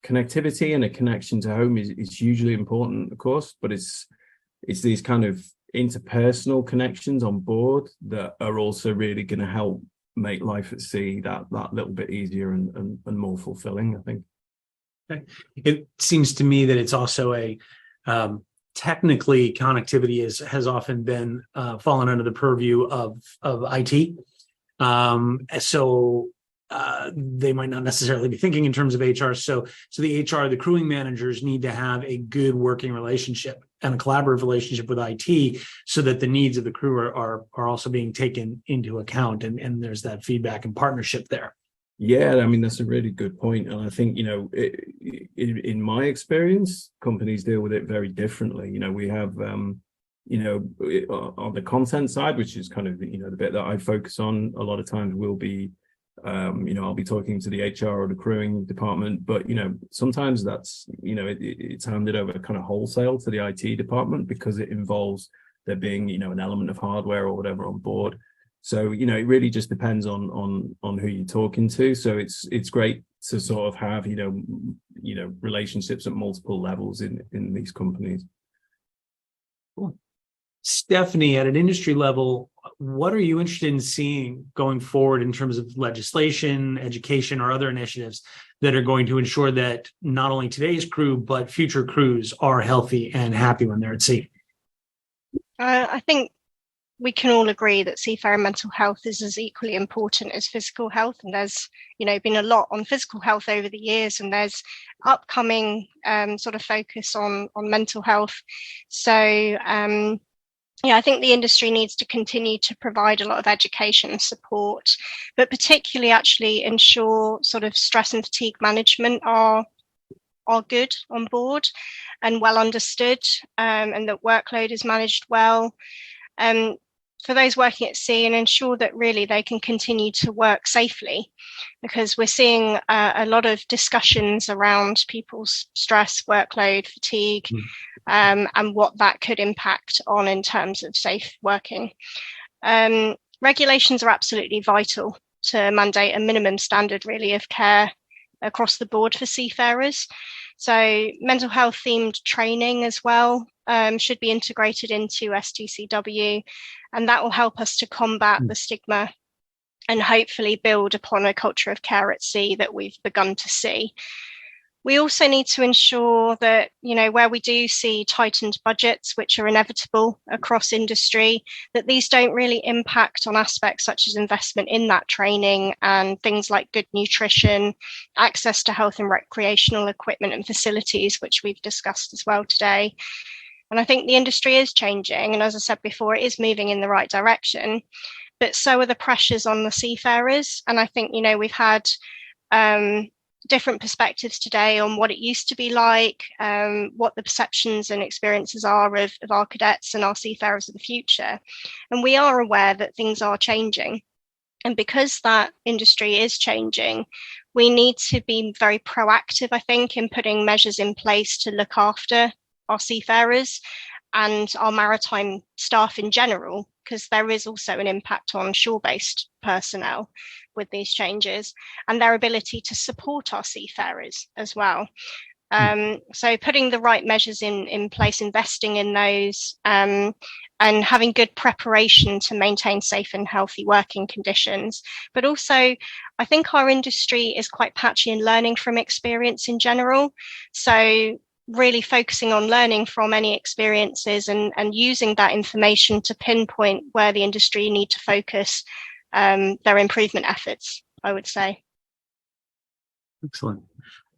connectivity and a connection to home is hugely important, of course, but it's these kind of interpersonal connections on board that are also really going to help make life at sea that little bit easier and more fulfilling, I think. Okay. It seems to me that it's also technically connectivity has often been fallen under the purview of IT. So they might not necessarily be thinking in terms of HR. So the crewing managers need to have a good working relationship and a collaborative relationship with IT so that the needs of the crew are also being taken into account. And there's that feedback and partnership there. Yeah, I mean, that's a really good point. And I think, in my experience, companies deal with it very differently. We have, on the content side, which is kind of, the bit that I focus on, a lot of times will be, I'll be talking to the HR or the crewing department, but, sometimes that's, it's handed over kind of wholesale to the IT department because it involves there being, an element of hardware or whatever on board. So, it really just depends on who you're talking to. So it's great to sort of have, relationships at multiple levels in these companies. Cool. Stephanie, at an industry level, what are you interested in seeing going forward in terms of legislation, education, or other initiatives that are going to ensure that not only today's crew, but future crews are healthy and happy when they're at sea? I think we can all agree that seafarer mental health is as equally important as physical health. And there's, been a lot on physical health over the years, and there's upcoming sort of focus on mental health. So, I think the industry needs to continue to provide a lot of education and support, but particularly actually ensure sort of stress and fatigue management are good on board and well understood, and that workload is managed well. For those working at sea, and ensure that really they can continue to work safely, because we're seeing a lot of discussions around people's stress, workload, fatigue, and what that could impact on in terms of safe working. Regulations are absolutely vital to mandate a minimum standard really of care across the board for seafarers. So mental health themed training as well should be integrated into STCW, and that will help us to combat the stigma and hopefully build upon a culture of care at sea that we've begun to see. We also need to ensure that, where we do see tightened budgets, which are inevitable across industry, that these don't really impact on aspects such as investment in that training and things like good nutrition, access to health and recreational equipment and facilities, which we've discussed as well today. And I think the industry is changing. And as I said before, it is moving in the right direction, but so are the pressures on the seafarers. And I think, we've had different perspectives today on what it used to be like, what the perceptions and experiences are of our cadets and our seafarers of the future. And we are aware that things are changing. And because that industry is changing, we need to be very proactive, I think, in putting measures in place to look after our seafarers and our maritime staff in general, because there is also an impact on shore-based personnel with these changes and their ability to support our seafarers as well. So putting the right measures in place, investing in those, and having good preparation to maintain safe and healthy working conditions. But also, I think our industry is quite patchy in learning from experience in general. So really focusing on learning from any experiences and using that information to pinpoint where the industry need to focus their improvement efforts, I would say. Excellent.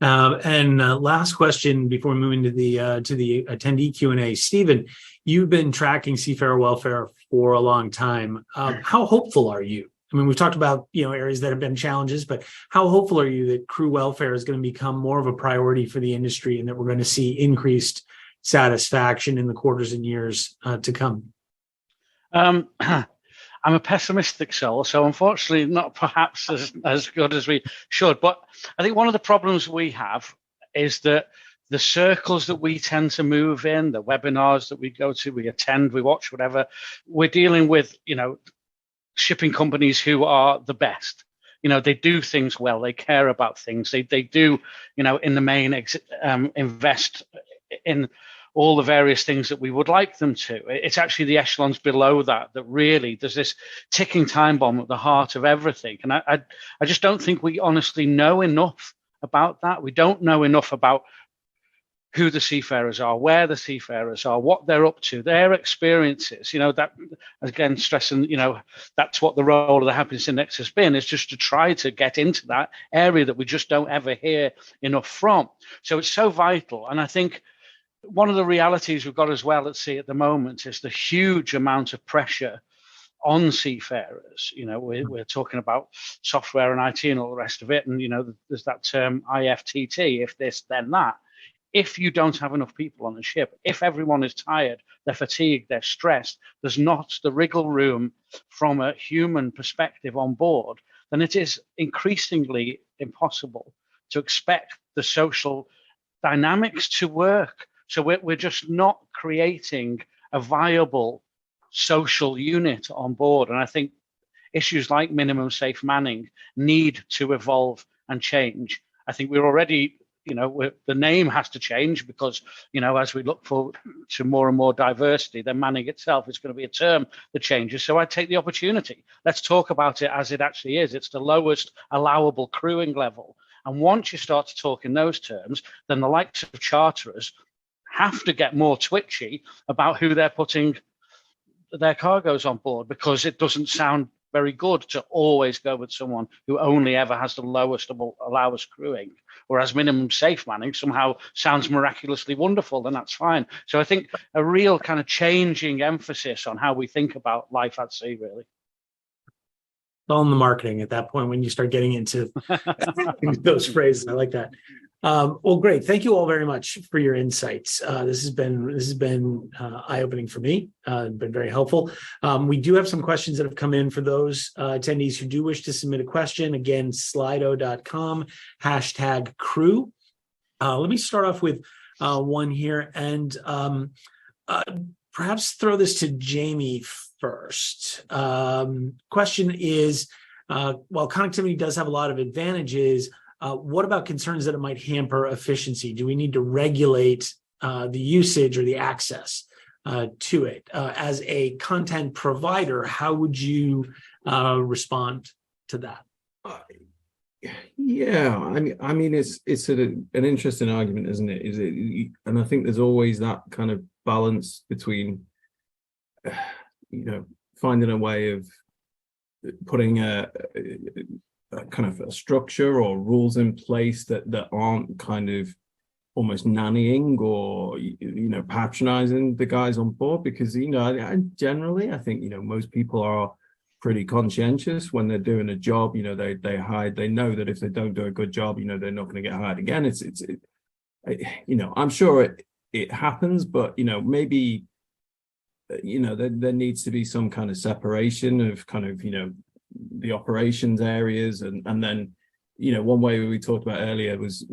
And last question before moving to the attendee Q&A. Stephen, you've been tracking seafarer welfare for a long time. How hopeful are you? I mean, we've talked about areas that have been challenges, but how hopeful are you that crew welfare is going to become more of a priority for the industry and that we're going to see increased satisfaction in the quarters and years to come? I'm a pessimistic soul, so unfortunately not perhaps as good as we should. But I think one of the problems we have is that the circles that we tend to move in, the webinars that we go to, we attend, we watch, whatever, we're dealing with, shipping companies who are the best. They do things well, they care about things, they do, in the main invest in all the various things that we would like them to. It's actually the echelons below that really, there's this ticking time bomb at the heart of everything. And I just don't think we honestly know enough about that. We don't know enough about who the seafarers are, where the seafarers are, what they're up to, their experiences. That, again, stressing, that's what the role of the Happiness Index has been, is just to try to get into that area that we just don't ever hear enough from. So it's so vital. And I think one of the realities we've got as well at sea at the moment is the huge amount of pressure on seafarers. We're talking about software and IT and all the rest of it. And, there's that term IFTT, if this, then that. If you don't have enough people on the ship, if everyone is tired, they're fatigued, they're stressed, there's not the wriggle room from a human perspective on board, then it is increasingly impossible to expect the social dynamics to work. So we're just not creating a viable social unit on board. And I think issues like minimum safe manning need to evolve and change. I think we're already, the name has to change because, as we look forward to more and more diversity, then manning itself is going to be a term that changes. So I take the opportunity. Let's talk about it as it actually is. It's the lowest allowable crewing level. And once you start to talk in those terms, then the likes of charterers have to get more twitchy about who they're putting their cargoes on board, because it doesn't sound very good to always go with someone who only ever has the lowest allowance crewing, whereas minimum safe manning somehow sounds miraculously wonderful, then that's fine. So I think a real kind of changing emphasis on how we think about life at sea, really. All in the marketing at that point when you start getting into those phrases. I like that. Well, great. Thank you all very much for your insights. This has been eye-opening for me. Been very helpful. We do have some questions that have come in for those attendees who do wish to submit a question. Again, slido.com, #crew. Let me start off with one here and perhaps throw this to Jamie first. Question is, while connectivity does have a lot of advantages, what about concerns that it might hamper efficiency? Do we need to regulate the usage or the access to it? As a content provider, how would you respond to that? Yeah, I mean, it's an interesting argument, isn't it? And I think there's always that kind of balance between, finding a way of putting a kind of a structure or rules in place that aren't kind of almost nannying or patronizing the guys on board, because generally I think most people are pretty conscientious when they're doing a job. They hide, they know that if they don't do a good job, they're not going to get hired again. I'm sure it happens, but maybe there needs to be some kind of separation of kind of the operations areas, and then one way we talked about earlier was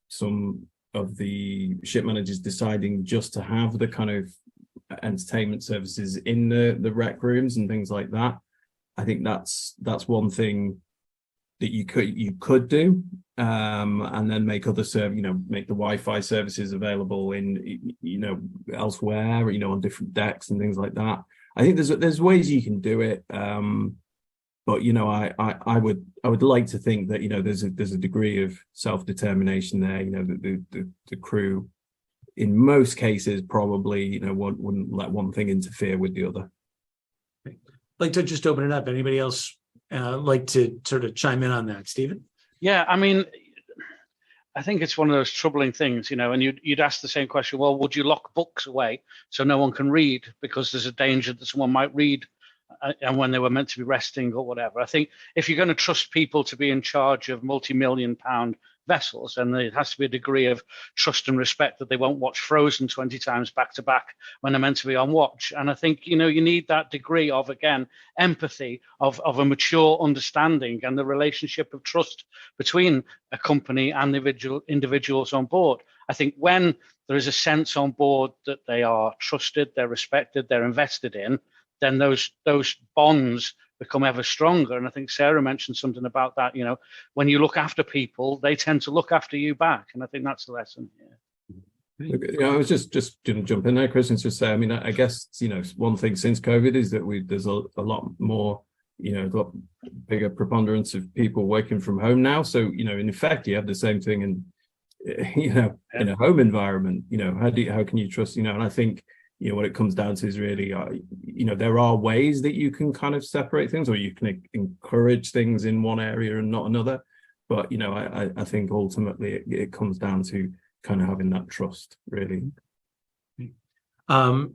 some of the ship managers deciding just to have the kind of entertainment services in the rec rooms and things like that. I think that's one thing that you could do, and then make other make the Wi-Fi services available in elsewhere, on different decks and things like that. I think there's ways you can do it. But I would like to think that there's a degree of self-determination there. The crew, in most cases, probably wouldn't let one thing interfere with the other. I'd like to just open it up. Anybody else like to sort of chime in on that, Stephen? Yeah, I mean, I think it's one of those troubling things, and you'd ask the same question. Well, would you lock books away so no one can read because there's a danger that someone might read and when they were meant to be resting or whatever. I think if you're going to trust people to be in charge of multi-million-pound vessels, and there has to be a degree of trust and respect that they won't watch Frozen 20 times back to back when they're meant to be on watch. And I think, you need that degree of, again, empathy, of a mature understanding, and the relationship of trust between a company and the individuals on board. I think when there is a sense on board that they are trusted, they're respected, they're invested in, then those bonds become ever stronger. And I think Sarah mentioned something about that. When you look after people, they tend to look after you back. And I think that's the lesson here. I was just going to jump in there, Chris, and just say, I mean, I guess, one thing since COVID is that there's a lot more, a lot bigger preponderance of people working from home now. So, in effect, you have the same thing in a home environment. How can you trust, and I think, what it comes down to is really, there are ways that you can kind of separate things, or you can encourage things in one area and not another. But, I think ultimately it comes down to kind of having that trust, really.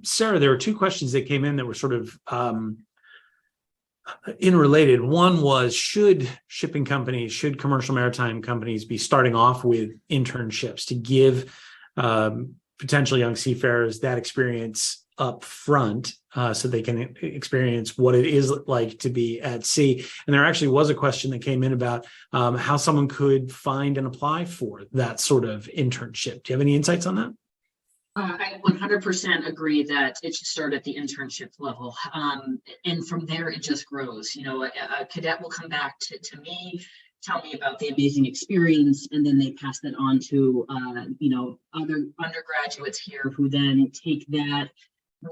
Sarah, there were two questions that came in that were sort of interrelated. One was, should commercial maritime companies be starting off with internships to give potential young seafarers that experience up front, so they can experience what it is like to be at sea? And there actually was a question that came in about how someone could find and apply for that sort of internship. Do you have any insights on that? I 100% agree that it should start at the internship level. And from there, it just grows. A cadet will come back to me, tell me about the amazing experience, and then they pass that on to, other undergraduates here, who then take that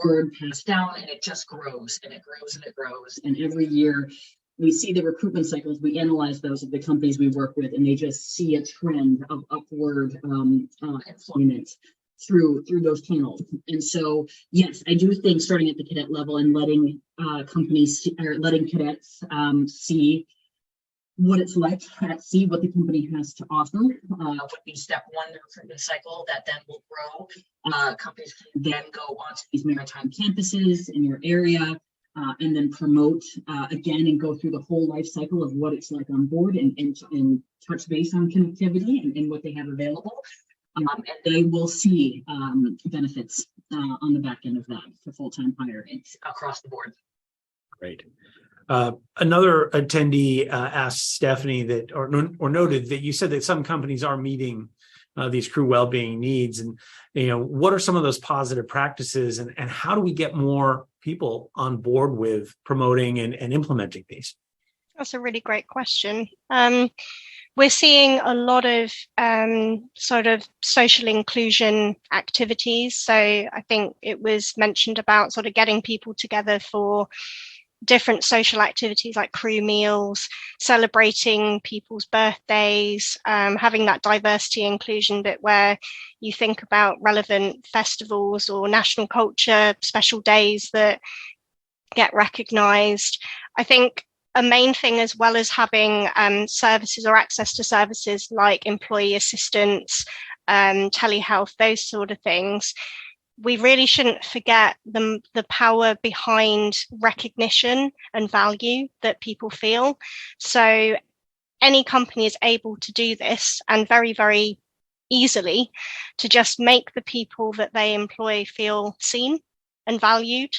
word passed down, and it just grows, and it grows, and it grows. And every year we see the recruitment cycles, we analyze those of the companies we work with, and they just see a trend of upward employment through those channels. And so, yes, I do think starting at the cadet level and letting cadets see what it's like at sea, what the company has to offer, would be step one in the recruitment cycle. That then will grow. Companies can then go onto these maritime campuses in your area, and then promote again, and go through the whole life cycle of what it's like on board, and touch base on connectivity and what they have available. And they will see benefits on the back end of that for full-time hire. It's across the board. Great. Another attendee asked Stephanie that, or noted that you said that some companies are meeting these crew well-being needs, and what are some of those positive practices, and how do we get more people on board with promoting and implementing these? That's a really great question. We're seeing a lot of sort of social inclusion activities. So I think it was mentioned about sort of getting people together for different social activities like crew meals, celebrating people's birthdays, having that diversity inclusion bit where you think about relevant festivals or national culture, special days that get recognised. I think a main thing, as well as having services or access to services like employee assistance, telehealth, those sort of things, we really shouldn't forget the power behind recognition and value that people feel. So any company is able to do this, and very, very easily, to just make the people that they employ feel seen and valued,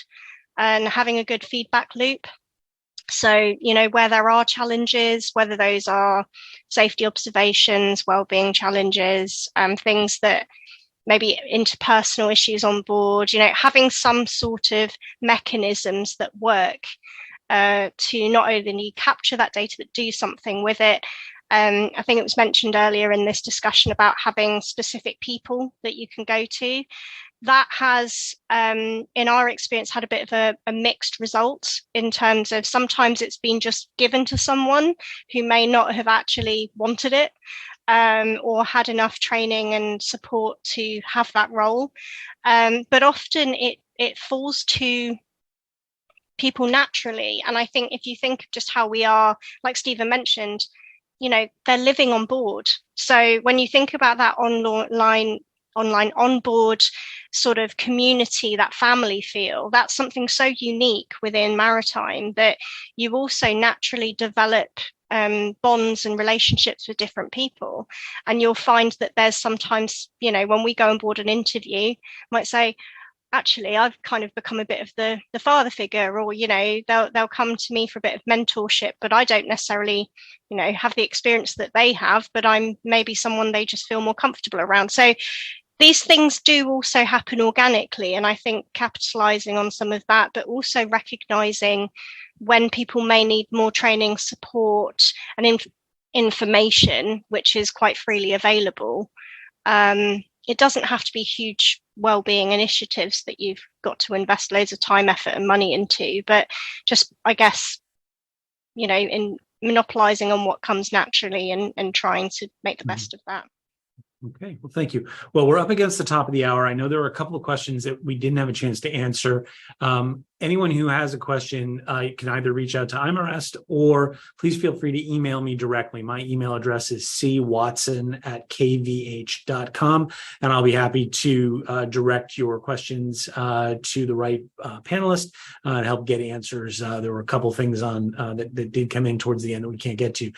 and having a good feedback loop. So, where there are challenges, whether those are safety observations, wellbeing challenges, things that maybe interpersonal issues on board, having some sort of mechanisms that work to not only capture that data, but do something with it. I think it was mentioned earlier in this discussion about having specific people that you can go to. That has, in our experience, had a bit of a mixed result, in terms of sometimes it's been just given to someone who may not have actually wanted it, or had enough training and support to have that role. But often it falls to people naturally. And I think if you think of just how we are, like Stephen mentioned, they're living on board. So when you think about that online onboard sort of community, that family feel. That's something so unique within maritime, that you also naturally develop bonds and relationships with different people. And you'll find that there's sometimes, when we go on board an interview, might say, actually, I've kind of become a bit of the father figure, or they'll come to me for a bit of mentorship, but I don't necessarily have the experience that they have, but I'm maybe someone they just feel more comfortable around. So these things do also happen organically, and I think capitalizing on some of that, but also recognizing when people may need more training, support, and information, which is quite freely available. It doesn't have to be huge wellbeing initiatives that you've got to invest loads of time, effort, and money into, but just, I guess, in monopolizing on what comes naturally and trying to make the best of that. Okay, well, thank you. Well, we're up against the top of the hour. I know there were a couple of questions that we didn't have a chance to answer. Anyone who has a question can either reach out to IMarEST, or please feel free to email me directly. My email address is cwatson@kvh.com, and I'll be happy to direct your questions to the right panelist and help get answers. There were a couple things on that did come in towards the end that we can't get to.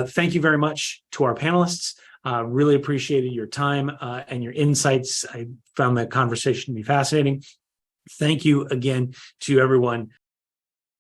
Thank you very much to our panelists. Really appreciated your time and your insights. I found that conversation to be fascinating. Thank you again to everyone